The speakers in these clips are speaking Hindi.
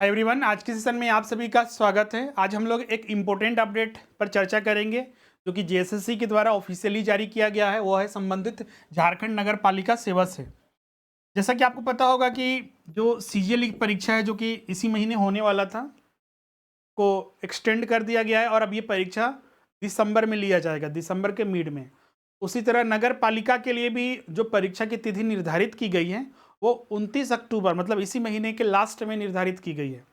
हाय एवरीवन, आज के सेशन में आप सभी का स्वागत है। आज हम लोग एक इम्पोर्टेंट अपडेट पर चर्चा करेंगे जो कि जेएसएससी के द्वारा ऑफिशियली जारी किया गया है। वो है संबंधित झारखंड नगर पालिका सेवा से। जैसा कि आपको पता होगा कि जो सीजीएल की परीक्षा है जो कि इसी महीने होने वाला था को एक्सटेंड कर दिया गया है और अब ये परीक्षा दिसंबर में लिया जाएगा, दिसंबर के मिड में। उसी तरह नगर पालिका के लिए भी जो परीक्षा की तिथि निर्धारित की गई है वो 29 अक्टूबर मतलब इसी महीने के लास्ट में निर्धारित की गई है।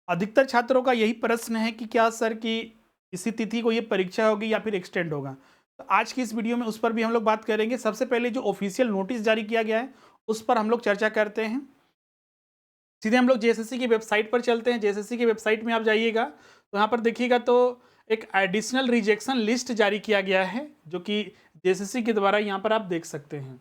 अधिकतर छात्रों का यही प्रश्न है कि क्या सर कि इसी तिथि को ये परीक्षा होगी या फिर एक्सटेंड होगा। तो आज की इस वीडियो में उस पर भी हम लोग बात करेंगे। सबसे पहले जो ऑफिशियल नोटिस जारी किया गया है उस पर हम लोग चर्चा करते हैं। सीधे हम लोग जेएसएससी की वेबसाइट पर चलते हैं। जेएसएससी की वेबसाइट में आप जाइएगा तो यहाँ पर देखिएगा तो एक एडिशनल रिजेक्शन लिस्ट जारी किया गया है जो कि जेएसएससी के द्वारा यहाँ पर आप देख सकते हैं।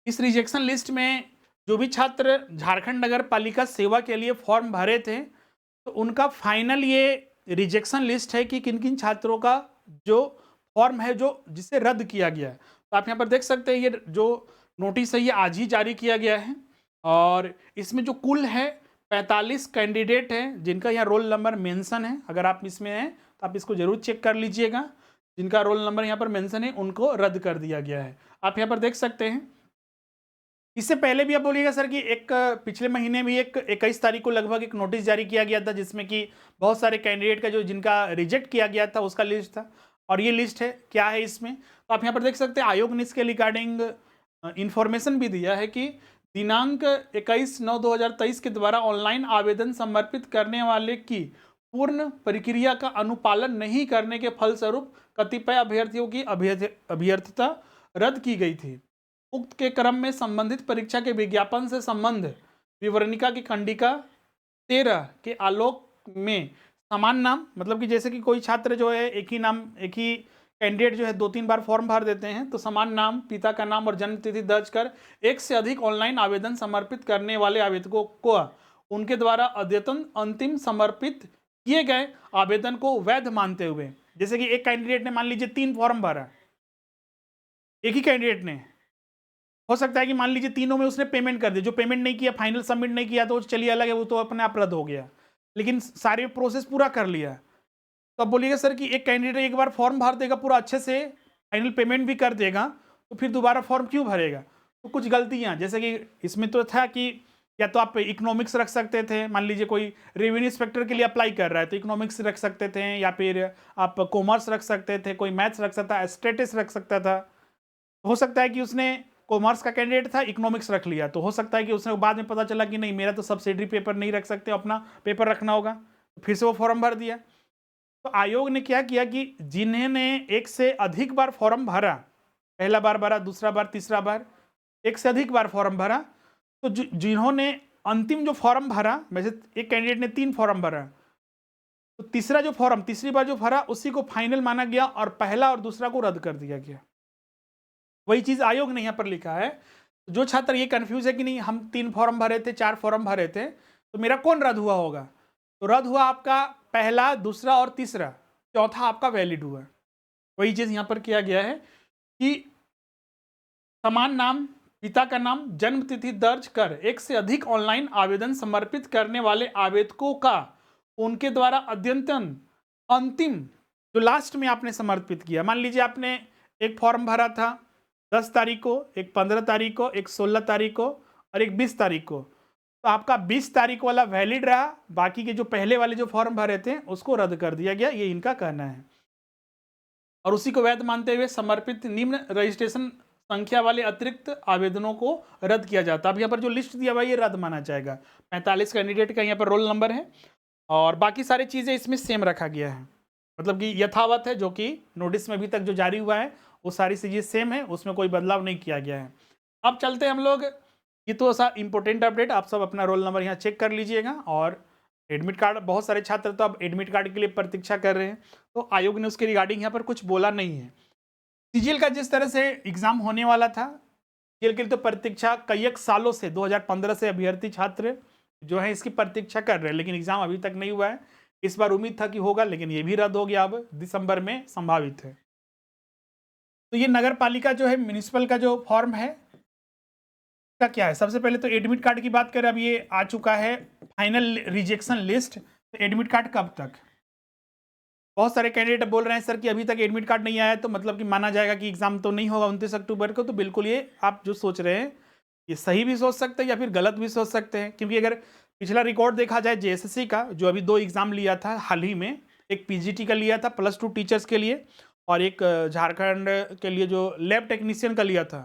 इस रिजेक्शन लिस्ट में जो भी छात्र झारखंड नगर पालिका सेवा के लिए फॉर्म भरे थे तो उनका फाइनल ये रिजेक्शन लिस्ट है कि किन किन छात्रों का जो फॉर्म है जो जिसे रद्द किया गया है। तो आप यहाँ पर देख सकते हैं ये जो नोटिस है ये आज ही जारी किया गया है और इसमें जो कुल है 45 कैंडिडेट हैं जिनका यहाँ रोल नंबर मेंशन है। अगर आप इसमें हैं तो आप इसको जरूर चेक कर लीजिएगा। जिनका रोल नंबर यहाँ पर मेंशन है उनको रद्द कर दिया गया है। आप यहाँ पर देख सकते हैं। इससे पहले भी आप बोलिएगा सर कि एक पिछले महीने भी एक 21 तारीख को लगभग एक नोटिस जारी किया गया था जिसमें कि बहुत सारे कैंडिडेट का जो जिनका रिजेक्ट किया गया था उसका लिस्ट था और ये लिस्ट है क्या है इसमें। तो आप यहाँ पर देख सकते हैं आयोग ने इसके रिगार्डिंग इंफॉर्मेशन भी दिया है कि दिनांक 21/9/2023 के द्वारा ऑनलाइन आवेदन समर्पित करने वाले की पूर्ण प्रक्रिया का अनुपालन नहीं करने के फलस्वरूप कतिपय अभ्यर्थियों की अभ्यर्थता रद्द की गई थी। उक्त के क्रम में संबंधित परीक्षा के विज्ञापन से संबंध विवरणिका की खंडिका 13 के आलोक में समान नाम मतलब कि जैसे कि कोई छात्र जो है एक ही नाम एक ही कैंडिडेट जो है 2-3 बार फॉर्म भर देते हैं तो समान नाम पिता का नाम और जन्म तिथि दर्ज कर एक से अधिक ऑनलाइन आवेदन समर्पित करने वाले आवेदकों को उनके द्वारा अद्यतन अंतिम समर्पित किए गए आवेदन को वैध मानते हुए, जैसे कि एक कैंडिडेट ने मान लीजिए 3 फॉर्म भरा, एक ही कैंडिडेट ने, हो सकता है कि मान लीजिए तीनों में उसने पेमेंट कर दी, जो पेमेंट नहीं किया फाइनल सबमिट नहीं किया तो चलिए अलग है, वो तो अपने आप रद्द हो गया, लेकिन सारे प्रोसेस पूरा कर लिया। तो अब बोलिएगा सर कि एक कैंडिडेट एक बार फॉर्म भर देगा पूरा अच्छे से, फाइनल पेमेंट भी कर देगा, तो फिर दोबारा फॉर्म क्यों भरेगा। तो कुछ गलतियां जैसे कि इसमें तो था कि या तो आप इकोनॉमिक्स रख सकते थे, मान लीजिए कोई रेवेन्यू इंस्पेक्टर के लिए अप्लाई कर रहा है तो इकोनॉमिक्स रख सकते थे, या फिर आप कॉमर्स रख सकते थे, कोई मैथ्स रख सकता, स्टेटिस रख सकता था। हो सकता है कि उसने कॉमर्स का कैंडिडेट था इकोनॉमिक्स रख लिया, तो हो सकता है कि उसने बाद में पता चला कि नहीं मेरा तो सब्सिडरी पेपर नहीं रख सकते, अपना पेपर रखना होगा, तो फिर से वो फॉर्म भर दिया। तो आयोग ने क्या किया कि जिन्होंने एक से अधिक बार फॉर्म भरा, पहला बार भरा, दूसरा बार, तीसरा बार, एक से अधिक बार फॉर्म भरा, तो जिन्होंने अंतिम जो फॉर्म भरा, वैसे एक कैंडिडेट ने 3 फॉर्म भरा, तो तीसरा जो फॉर्म तीसरी बार जो भरा उसी को फाइनल माना गया और पहला और दूसरा को रद्द कर दिया गया। वही चीज आयोग ने यहाँ पर लिखा है। जो छात्र ये कंफ्यूज है कि नहीं हम 3 फॉर्म भरे थे, 4 फॉर्म भरे थे, तो मेरा कौन रद्द हुआ होगा, तो रद्द हुआ आपका पहला, दूसरा और तीसरा, चौथा आपका वैलिड हुआ। वही चीज यहाँ पर किया गया है कि समान नाम, पिता का नाम, जन्म तिथि दर्ज कर एक से अधिक ऑनलाइन आवेदन समर्पित करने वाले आवेदकों का उनके द्वारा अद्यतन अंतिम जो लास्ट में आपने समर्पित किया, मान लीजिए आपने एक फॉर्म भरा था 10 तारीख को, एक 15 तारीख को, एक 16 तारीख को और एक 20 तारीख को, तो आपका 20 तारीख वाला वैलिड रहा, बाकी के जो पहले वाले जो फॉर्म भरे थे उसको रद्द कर दिया गया, ये इनका कहना है। और उसी को वैध मानते हुए समर्पित निम्न रजिस्ट्रेशन संख्या वाले अतिरिक्त आवेदनों को रद्द किया जाता है। अब यहाँ पर जो लिस्ट दिया हुआ है ये रद्द माना जाएगा। 45 कैंडिडेट का यहाँ पर रोल नंबर है और बाकी सारी चीज़ें इसमें सेम रखा गया है, मतलब कि यथावत है, जो कि नोटिस में अभी तक जो जारी हुआ है वो सारी चीज़ें सेम है, उसमें कोई बदलाव नहीं किया गया है। अब चलते हैं हम लोग, ये तो ऐसा इंपॉर्टेंट अपडेट, आप सब अपना रोल नंबर यहाँ चेक कर लीजिएगा। और एडमिट कार्ड, बहुत सारे छात्र तो अब एडमिट कार्ड के लिए प्रतीक्षा कर रहे हैं, तो आयोग ने उसके रिगार्डिंग यहाँ पर कुछ बोला नहीं है। सीजीएल का जिस तरह से एग्जाम होने वाला था, सीजीएल के लिए तो प्रतीक्षा कई एक सालों से 2015 से अभ्यर्थी छात्र जो है इसकी प्रतीक्षा कर रहे हैं, लेकिन एग्जाम अभी तक नहीं हुआ है। इस बार उम्मीद था कि होगा, लेकिन ये भी रद्द हो गया, अब दिसंबर में संभावित है। तो ये नगर पालिका जो है म्यूनिसिपल का जो फॉर्म है का क्या है, सबसे पहले तो एडमिट कार्ड की बात करें, अब ये आ चुका है फाइनल रिजेक्शन लिस्ट, तो एडमिट कार्ड कब तक? बहुत सारे कैंडिडेट बोल रहे हैं सर कि अभी तक एडमिट कार्ड नहीं आया, तो मतलब कि माना जाएगा कि एग्जाम तो नहीं होगा 29 अक्टूबर को। तो बिल्कुल ये आप जो सोच रहे हैं ये सही भी सोच सकते हैं या फिर गलत भी सोच सकते हैं, क्योंकि अगर पिछला रिकॉर्ड देखा जाए जेएसएससी का, जो अभी 2 एग्जाम लिया था हाल ही में, एक पीजीटी का लिया था +2 टीचर्स के लिए, और एक झारखंड के लिए जो लैब टेक्नीशियन का लिया था,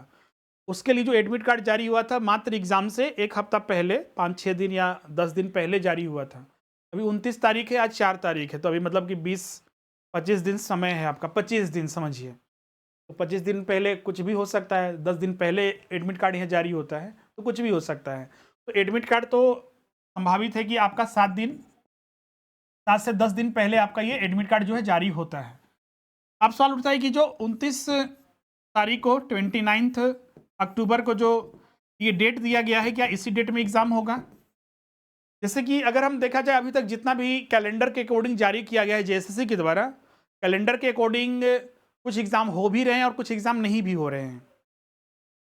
उसके लिए जो एडमिट कार्ड जारी हुआ था मात्र एग्जाम से 1 हफ्ता पहले, 5-6 दिन या 10 दिन पहले जारी हुआ था। अभी 29 तारीख है, आज 4 तारीख है, तो अभी मतलब कि 20-25 दिन समय है आपका, 25 दिन समझिए। तो 25 दिन पहले कुछ भी हो सकता है, 10 दिन पहले एडमिट कार्ड यह जारी होता है, तो कुछ भी हो सकता है। तो एडमिट कार्ड तो संभावित है कि आपका 7 से 10 दिन पहले आपका ये एडमिट कार्ड जो है जारी होता है। अब सवाल उठता है कि जो 29 तारीख को 29 अक्टूबर को जो ये डेट दिया गया है, क्या इसी डेट में एग्जाम होगा? जैसे कि अगर हम देखा जाए अभी तक जितना भी कैलेंडर के अकॉर्डिंग जारी किया गया है जेएसएससी के द्वारा, कैलेंडर के अकॉर्डिंग कुछ एग्जाम हो भी रहे हैं और कुछ एग्जाम नहीं भी हो रहे हैं।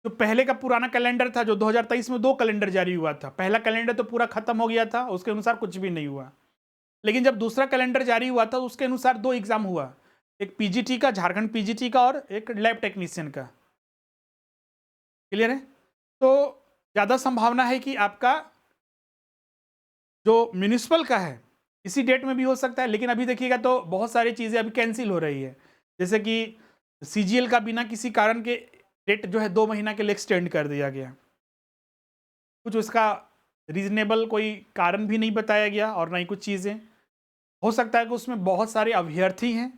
जो पहले का पुराना कैलेंडर था, जो 2023 में 2 कैलेंडर जारी हुआ था, पहला कैलेंडर तो पूरा खत्म हो गया था, उसके अनुसार कुछ भी नहीं हुआ। लेकिन जब दूसरा कैलेंडर जारी हुआ था उसके अनुसार 2 एग्जाम हुआ, एक पीजीटी का, झारखंड पीजीटी का, और एक लैब टेक्नीशियन का। क्लियर है? तो ज़्यादा संभावना है कि आपका जो म्यूनिसिपल का है इसी डेट में भी हो सकता है, लेकिन अभी देखिएगा तो बहुत सारी चीज़ें अभी कैंसिल हो रही है। जैसे कि सीजीएल का बिना किसी कारण के डेट जो है 2 महीना के लिए एक्सटेंड कर दिया गया, कुछ उसका रीजनेबल कोई कारण भी नहीं बताया गया, और ना ही कुछ चीज़ें। हो सकता है कि उसमें बहुत सारे अभ्यर्थी हैं,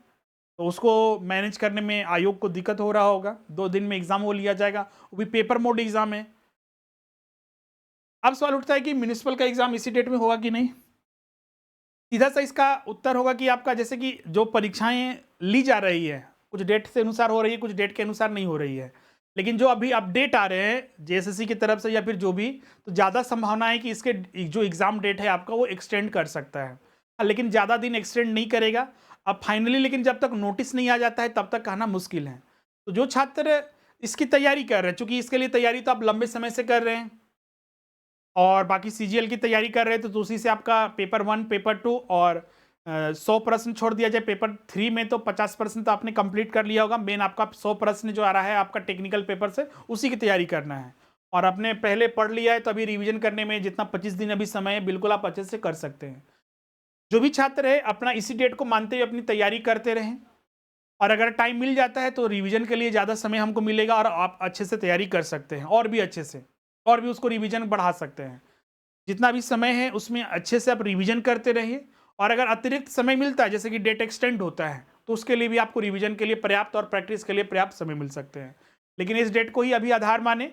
तो उसको मैनेज करने में आयोग को दिक्कत हो रहा होगा। 2 दिन में एग्ज़ाम वो लिया जाएगा, वो भी पेपर मोड एग्ज़ाम है। अब सवाल उठता है कि म्यूनिसिपल का एग्ज़ाम इसी डेट में होगा कि नहीं? सीधा सा इसका उत्तर होगा कि आपका, जैसे कि जो परीक्षाएं ली जा रही है कुछ डेट से अनुसार हो रही है, कुछ डेट के अनुसार नहीं हो रही है, लेकिन जो अभी अपडेट आ रहे हैं जेएसएससी की तरफ से या फिर जो भी, तो ज़्यादा संभावना है कि इसके जो एग्ज़ाम डेट है आपका वो एक्सटेंड कर सकता है। हाँ, लेकिन ज़्यादा दिन एक्सटेंड नहीं करेगा अब फाइनली, लेकिन जब तक नोटिस नहीं आ जाता है तब तक कहना मुश्किल है। तो जो छात्र इसकी तैयारी कर रहे हैं, चूँकि इसके लिए तैयारी तो आप लंबे समय से कर रहे हैं और बाकी सीजीएल की तैयारी कर रहे थे, तो उसी से आपका पेपर 1, पेपर 2 और 100 प्रश्न छोड़ दिया जाए, पेपर 3 में तो 50% तो आपने कंप्लीट कर लिया होगा। मेन आपका 100 प्रश्न जो आ रहा है आपका टेक्निकल पेपर से, उसी की तैयारी करना है। और आपने पहले पढ़ लिया है तो अभी रिवीजन करने में जितना 25 दिन अभी समय है, बिल्कुल आप अच्छे से कर सकते हैं। जो भी छात्र है अपना इसी डेट को मानते हुए अपनी तैयारी करते रहें, और अगर टाइम मिल जाता है तो रिवीजन के लिए ज़्यादा समय हमको मिलेगा और आप अच्छे से तैयारी कर सकते हैं, और भी अच्छे से, और भी उसको रिवीजन बढ़ा सकते हैं। जितना भी समय है उसमें अच्छे से आप रिवीजन करते रहिए, और अगर अतिरिक्त समय मिलता है जैसे कि डेट एक्सटेंड होता है, तो उसके लिए भी आपको रिवीजन के लिए पर्याप्त और प्रैक्टिस के लिए पर्याप्त समय मिल सकते हैं। लेकिन इस डेट को ही अभी आधार माने,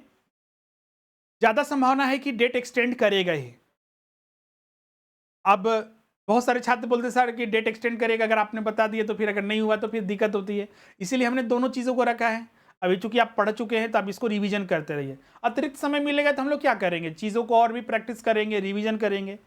ज़्यादा संभावना है कि डेट एक्सटेंड करेगा ही। अब बहुत सारे छात्र बोलते हैं सर कि डेट एक्सटेंड करेगा, अगर आपने बता दिया तो फिर अगर नहीं हुआ तो फिर दिक्कत होती है। इसीलिए हमने दोनों चीज़ों को रखा है। अभी चूंकि आप पढ़ चुके हैं तो आप इसको रिवीजन करते रहिए। अतिरिक्त समय मिलेगा तो हम लोग क्या करेंगे, चीज़ों को और भी प्रैक्टिस करेंगे, रिवीजन करेंगे।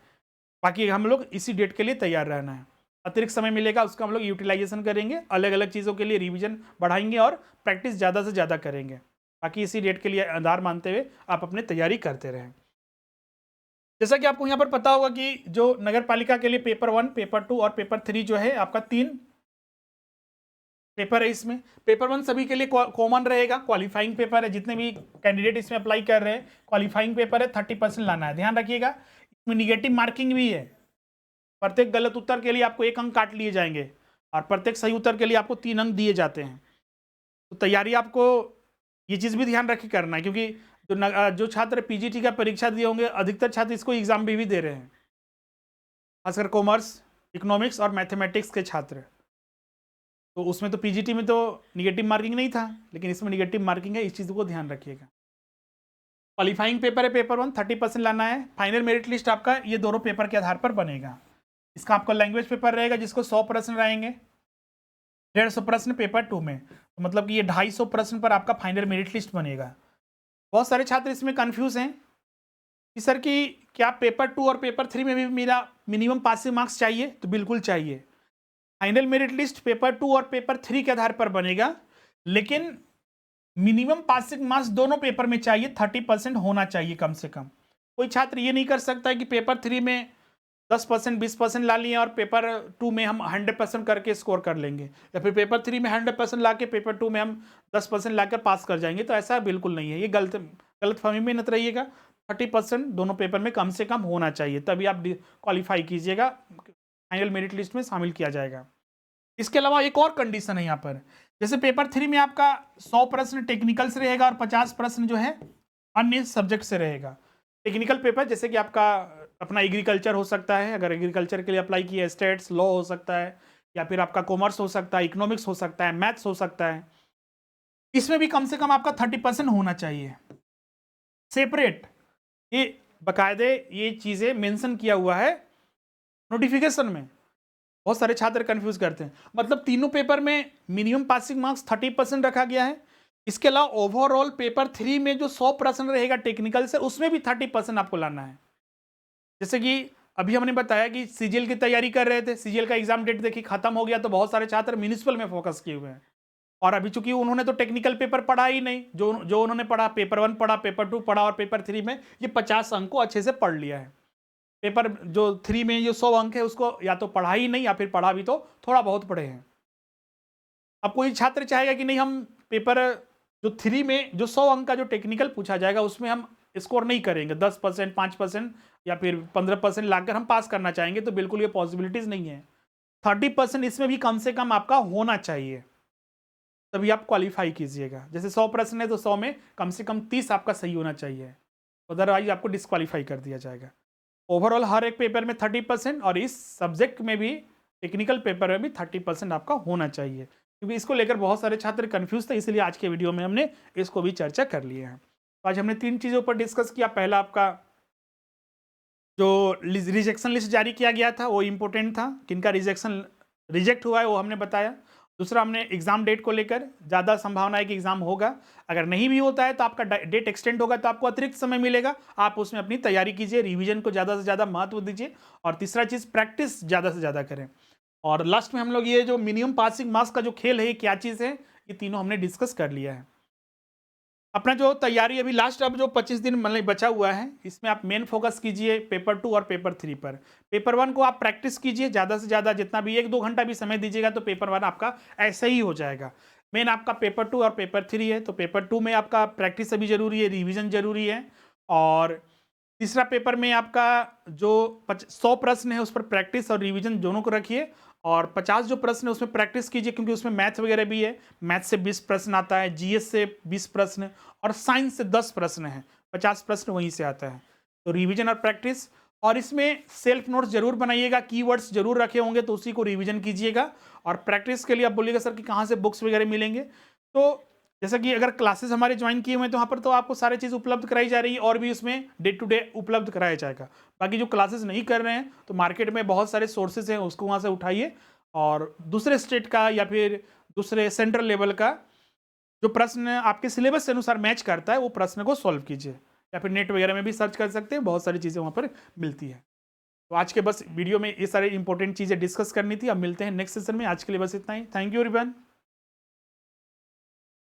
बाकी हम लोग इसी डेट के लिए तैयार रहना है। अतिरिक्त समय मिलेगा उसका हम लोग यूटिलाइजेशन करेंगे, अलग अलग चीज़ों के लिए रिवीजन बढ़ाएंगे और प्रैक्टिस ज़्यादा से ज़्यादा करेंगे। बाकी इसी डेट के लिए आधार मानते हुए आप अपनी तैयारी करते रहें। जैसा कि आपको यहाँ पर पता होगा कि जो नगर पालिका के लिए पेपर 1, पेपर 2 और पेपर 3 जो है आपका 3 पेपर है। इसमें पेपर 1 सभी के लिए कॉमन रहेगा, क्वालिफाइंग पेपर है। जितने भी कैंडिडेट इसमें अप्लाई कर रहे हैं क्वालिफाइंग पेपर है, 30% लाना है। ध्यान रखिएगा इसमें निगेटिव मार्किंग भी है। प्रत्येक गलत उत्तर के लिए आपको 1 अंक काट लिए जाएंगे और प्रत्येक सही उत्तर के लिए आपको 3 अंक दिए जाते हैं। तो तैयारी आपको ये चीज़ भी ध्यान रखे करना है, क्योंकि जो छात्र पीजीटी का परीक्षा दिए होंगे अधिकतर छात्र इसको एग्जाम भी दे रहे हैं, खासकर कॉमर्स, इकोनॉमिक्स और मैथमेटिक्स के छात्र। तो उसमें तो पीजीटी में तो निगेटिव मार्किंग नहीं था, लेकिन इसमें निगेटिव मार्किंग है, इस चीज़ को ध्यान रखिएगा। क्वालिफाइंग पेपर है पेपर 1, 30% लाना है। फाइनल मेरिट लिस्ट आपका ये दोनों पेपर के आधार पर बनेगा। इसका आपका लैंग्वेज पेपर रहेगा जिसको 100 प्रश्न रहेंगे, 150 प्रश्न पेपर 2 में, तो मतलब कि ये 250 प्रश्न पर आपका फाइनल मेरिट लिस्ट बनेगा। बहुत सारे छात्र इसमें कन्फ्यूज़ हैं कि सर कि क्या पेपर 2 और पेपर 3 में भी मेरा मिनिमम पासिंग मार्क्स चाहिए? तो बिल्कुल चाहिए। फाइनल मेरिट लिस्ट पेपर 2 और पेपर 3 के आधार पर बनेगा, लेकिन मिनिमम पासिंग मार्क्स दोनों पेपर में चाहिए, 30% होना चाहिए कम से कम। कोई छात्र ये नहीं कर सकता है कि पेपर 3 में 10% 20% ला लिए और पेपर 2 में हम 100% करके स्कोर कर लेंगे, या फिर पेपर 3 में 100% ला के पेपर 2 में हम 10% लाकर पास कर जाएंगे। तो ऐसा बिल्कुल नहीं है, ये गलतफहमी में मत रहिएगा। 30% दोनों पेपर में कम से कम होना चाहिए, तभी आप क्वालिफाई कीजिएगा, फाइनल मेरिट लिस्ट में शामिल किया जाएगा। इसके अलावा एक और कंडीशन है यहाँ पर, जैसे पेपर 3 में आपका 100 प्रश्न टेक्निकल से रहेगा और 50 प्रश्न जो है अन्य सब्जेक्ट से रहेगा। टेक्निकल पेपर जैसे कि आपका अपना एग्रीकल्चर हो सकता है, अगर एग्रीकल्चर के लिए अप्लाई किया, स्टेट्स, लॉ हो सकता है, या फिर आपका कॉमर्स हो सकता है, इकोनॉमिक्स हो सकता है, मैथ्स हो सकता है। इसमें भी कम से कम आपका 30% होना चाहिए सेपरेट। ये बाकायदे ये चीज़ें मेंशन किया हुआ है नोटिफिकेशन में। बहुत सारे छात्र कंफ्यूज करते हैं, मतलब तीनों पेपर में मिनिमम पासिंग मार्क्स 30% रखा गया है। इसके अलावा ओवरऑल पेपर 3 में जो 100 प्रश्न रहेगा टेक्निकल से, उसमें भी 30% आपको लाना है। जैसे कि अभी हमने बताया कि सीजीएल की तैयारी कर रहे थे, सीजीएल का एग्जाम डेट देखिए खत्म हो गया, तो बहुत सारे छात्र म्यूनिसिपल में फोकस किए हुए हैं। और अभी चूंकि उन्होंने तो टेक्निकल पेपर पढ़ा ही नहीं, जो उन्होंने पढ़ा, पेपर 1 पढ़ा, पेपर 2 पढ़ा और पेपर 3 में ये 50 अंक को अच्छे से पढ़ लिया है। पेपर जो 3 में जो 100 अंक है उसको या तो पढ़ा ही नहीं, या फिर पढ़ा भी तो थोड़ा बहुत पढ़े हैं। अब कोई छात्र चाहेगा कि नहीं, हम पेपर जो 3 में जो 100 अंक का जो टेक्निकल पूछा जाएगा उसमें हम स्कोर नहीं करेंगे, 10%, 5% या फिर 15% लाकर हम पास करना चाहेंगे, तो बिल्कुल ये पॉसिबिलिटीज नहीं है। 30% इसमें भी कम से कम आपका होना चाहिए, तभी आप क्वालिफाई कीजिएगा। जैसे 100 प्रश्न है तो 100 में कम से कम 30 आपका सही होना चाहिए, अदरवाइज आपको डिस्क्वालीफाई कर दिया जाएगा। ओवरऑल हर एक पेपर में 30% और इस सब्जेक्ट में भी, टेक्निकल पेपर में भी 30% आपका होना चाहिए, क्योंकि इसको लेकर बहुत सारे छात्र कंफ्यूज थे, इसलिए आज के वीडियो में हमने इसको भी चर्चा कर लिए हैं। तो आज हमने 3 चीज़ों पर डिस्कस किया। पहला, आपका जो रिजेक्शन लिस्ट जारी किया गया था वो इम्पोर्टेंट था, किनका रिजेक्ट हुआ है वो हमने बताया। दूसरा, हमने एग्जाम डेट को लेकर, ज़्यादा संभावना है कि एग्जाम होगा, अगर नहीं भी होता है तो आपका डेट एक्सटेंड होगा तो आपको अतिरिक्त समय मिलेगा, आप उसमें अपनी तैयारी कीजिए, रिवीजन को ज़्यादा से ज़्यादा महत्व दीजिए। और तीसरा चीज़, प्रैक्टिस ज़्यादा से ज़्यादा करें। और लास्ट में हम लोग ये जो मिनिमम पासिंग मार्क्स का जो खेल है, ये क्या चीज़ है, ये तीनों हमने डिस्कस कर लिया है। अपना जो तैयारी अभी लास्ट अब जो 25 दिन मतलब बचा हुआ है, इसमें आप मेन फोकस कीजिए पेपर 2 और पेपर 3 पर। पेपर 1 को आप प्रैक्टिस कीजिए ज़्यादा से ज़्यादा, जितना भी 1-2 घंटा भी समय दीजिएगा तो पेपर 1 आपका ऐसे ही हो जाएगा। मेन आपका पेपर 2 और पेपर 3 है, तो पेपर 2 में आपका प्रैक्टिस अभी जरूरी है, रिविजन जरूरी है। और तीसरा पेपर में आपका जो 100 प्रश्न है उस पर प्रैक्टिस और रिवीजन दोनों को रखिए, और 50 जो प्रश्न है उसमें प्रैक्टिस कीजिए, क्योंकि उसमें मैथ वगैरह भी है। मैथ से 20 प्रश्न आता है, जीएस से 20 प्रश्न और साइंस से 10 प्रश्न है, 50 प्रश्न वहीं से आता है। तो रिवीजन और प्रैक्टिस, और इसमें सेल्फ नोट्स जरूर बनाइएगा, कीवर्ड्स जरूर रखे होंगे तो उसी को रिवीजन कीजिएगा। और प्रैक्टिस के लिए आप बोलिएगा सर कि कहाँ से बुक्स वगैरह मिलेंगे, तो जैसा कि अगर क्लासेस हमारे ज्वाइन किए हुए हैं तो वहाँ पर तो आपको सारी चीज़ उपलब्ध कराई जा रही है, और भी उसमें डे टू डे उपलब्ध कराया जाएगा। बाकी जो क्लासेस नहीं कर रहे हैं तो मार्केट में बहुत सारे सोर्सेज हैं, उसको वहाँ से उठाइए, और दूसरे स्टेट का या फिर दूसरे सेंट्रल लेवल का जो प्रश्न आपके सिलेबस के अनुसार मैच करता है वो प्रश्न को सॉल्व कीजिए, या फिर नेट वगैरह में भी सर्च कर सकते हैं, बहुत सारी चीज़ें वहाँ पर मिलती है। तो आज के बस वीडियो में ये सारी इंपॉर्टेंट चीज़ें डिस्कस करनी थी। अब मिलते हैं नेक्स्ट सेशन में, आज के लिए बस इतना ही। Thank you everyone.